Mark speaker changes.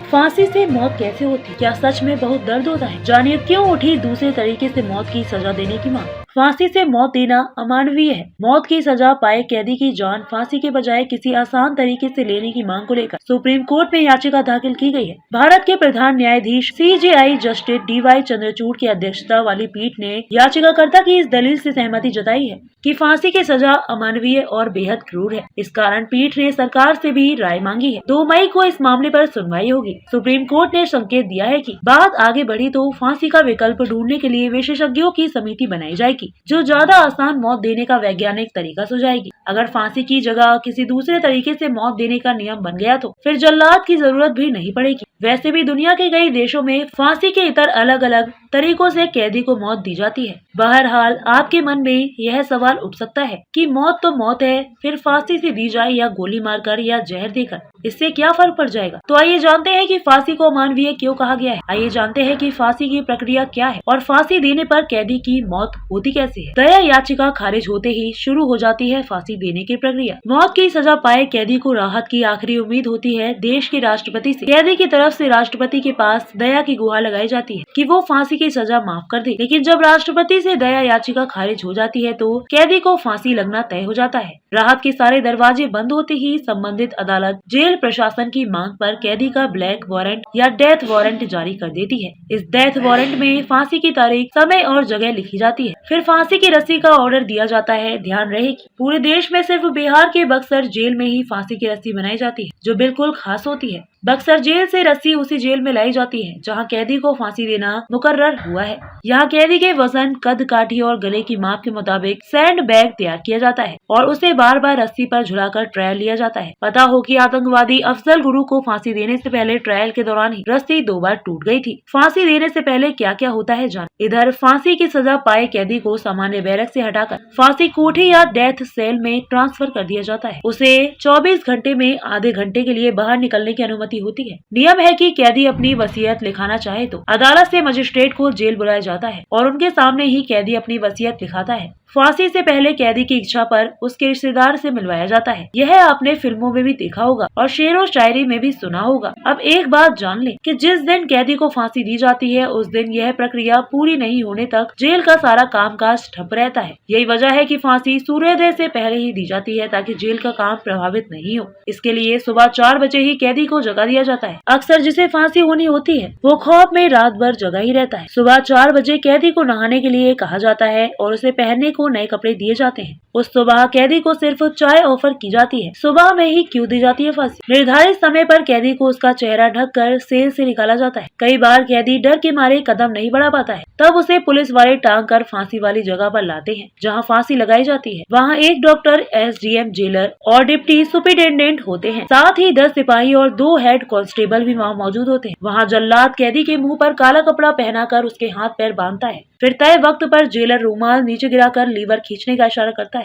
Speaker 1: फांसी से मौत कैसे होती, क्या सच में बहुत दर्द होता है? जानिए क्यों उठी दूसरे तरीके से मौत की सजा देने की मांग। फांसी से मौत देना अमानवीय है। मौत की सजा पाए कैदी की जान फांसी के बजाय किसी आसान तरीके से लेने की मांग को लेकर सुप्रीम कोर्ट में याचिका दाखिल की गई है। भारत के प्रधान न्यायाधीश CJI जस्टिस DY चंद्रचूड़ की अध्यक्षता वाली पीठ ने याचिकाकर्ता की इस दलील से सहमति जताई है कि फांसी की सजा अमानवीय और बेहद क्रूर है। इस कारण पीठ ने सरकार से भी राय मांगी है। 2 मई को इस मामले पर सुनवाई होगी। सुप्रीम कोर्ट ने संकेत दिया है कि बात आगे बढ़ी तो फांसी का विकल्प ढूंढने के लिए विशेषज्ञों की समिति बनाई जाएगी जो ज्यादा आसान मौत देने का वैज्ञानिक तरीका सुझाएगी। अगर फांसी की जगह किसी दूसरे तरीके से मौत देने का नियम बन गया तो फिर जल्लाद की जरूरत भी नहीं पड़ेगी। वैसे भी दुनिया के कई देशों में फांसी के इतर अलग अलग तरीकों से कैदी को मौत दी जाती है। बहरहाल आपके मन में यह सवाल उठ सकता है कि मौत तो मौत है, फिर फांसी से दी जाए या गोली मारकर या जहर देकर, इससे क्या फर्क पड़ जाएगा? तो आइए जानते हैं कि फांसी को अमानवीय क्यों कहा गया है। आइए जानते हैं कि फांसी की प्रक्रिया क्या है और फांसी देने पर कैदी की मौत होती कैसे है। दया याचिका खारिज होते ही शुरू हो जाती है फांसी देने की प्रक्रिया। मौत की सजा पाए कैदी को राहत की आखिरी उम्मीद होती है देश के राष्ट्रपति से। कैदी की तरफ से राष्ट्रपति के पास दया की गुहार लगाई जाती है कि वो फांसी की सजा माफ कर दे। लेकिन जब राष्ट्रपति से दया याचिका खारिज हो जाती है तो कैदी को फांसी लगना तय हो जाता है। राहत के सारे दरवाजे बंद होते ही संबंधित अदालत जेल प्रशासन की मांग पर कैदी का ब्लैक वारंट या डेथ वारंट जारी कर देती है। इस डेथ वारंट में फांसी की तारीख, समय और जगह लिखी जाती है। फिर फांसी की रस्सी का ऑर्डर दिया जाता है। ध्यान रहे कि पूरे देश में सिर्फ बिहार के बक्सर जेल में ही फांसी की रस्सी बनाई जाती है जो बिल्कुल खास होती है। बक्सर जेल से रस्सी उसी जेल में लाई जाती है जहां कैदी को फांसी देना मुकर्रर हुआ है। यहाँ कैदी के वजन, कद काठी और गले की माप के मुताबिक सैंड बैग तैयार किया जाता है और उसे बार बार रस्सी पर झुलाकर ट्रायल लिया जाता है। पता हो कि आतंकवादी अफजल गुरु को फांसी देने से पहले ट्रायल के दौरान ही रस्सी 2 बार टूट गई थी। फांसी देने से पहले क्या क्या होता है जान। इधर फांसी की सजा पाए कैदी को सामान्य बैरक से हटाकर फांसी कोठी या डेथ सेल में ट्रांसफर कर दिया जाता है। उसे 24 घंटे में आधे घंटे के लिए बाहर निकलने की अनुमति होती है। नियम है कि कैदी अपनी वसीयत लिखाना चाहे तो अदालत से मजिस्ट्रेट को जेल बुलाया जाता है और उनके सामने ही कैदी अपनी वसीयत लिखाता है। फांसी से पहले कैदी की इच्छा पर उसके रिश्तेदार से मिलवाया जाता है। यह आपने फिल्मों में भी देखा होगा और शेरो शायरी में भी सुना होगा। अब एक बात जान ले कि जिस दिन कैदी को फांसी दी जाती है उस दिन यह प्रक्रिया पूरी नहीं होने तक जेल का सारा कामकाज ठप रहता है। यही वजह है कि फांसी सूर्योदय से पहले ही दी जाती है ताकि जेल का काम प्रभावित नहीं हो। इसके लिए सुबह 4 बजे ही कैदी को जगा दिया जाता है। अक्सर जिसे फांसी होनी होती है वो खौफ में रात भर जगा ही रहता है। सुबह 4 बजे कैदी को नहाने के लिए कहा जाता है और उसे पहनने को नए कपड़े दिए जाते हैं। उस सुबह कैदी को सिर्फ चाय ऑफर की जाती है। सुबह में ही क्यों दी जाती है फांसी? निर्धारित समय पर कैदी को उसका चेहरा ढककर सेल से निकाला जाता है। कई बार कैदी डर के मारे कदम नहीं बढ़ा पाता है, तब उसे पुलिस वाले टांग कर फांसी वाली जगह पर लाते हैं जहां फांसी लगाई जाती है। वहां एक डॉक्टर, SDM जेलर और डिप्टी सुपरिटेंडेंट होते हैं। साथ ही 10 सिपाही और 2 हेड कांस्टेबल भी वहां मौजूद होते हैं। वहां जल्लाद कैदी के मुंह पर काला कपड़ा पहनाकर उसके हाथ पैर बांधता है। फिर तय वक्त पर जेलर रुमाल नीचे गिराकर लीवर खींचने का इशारा करता है।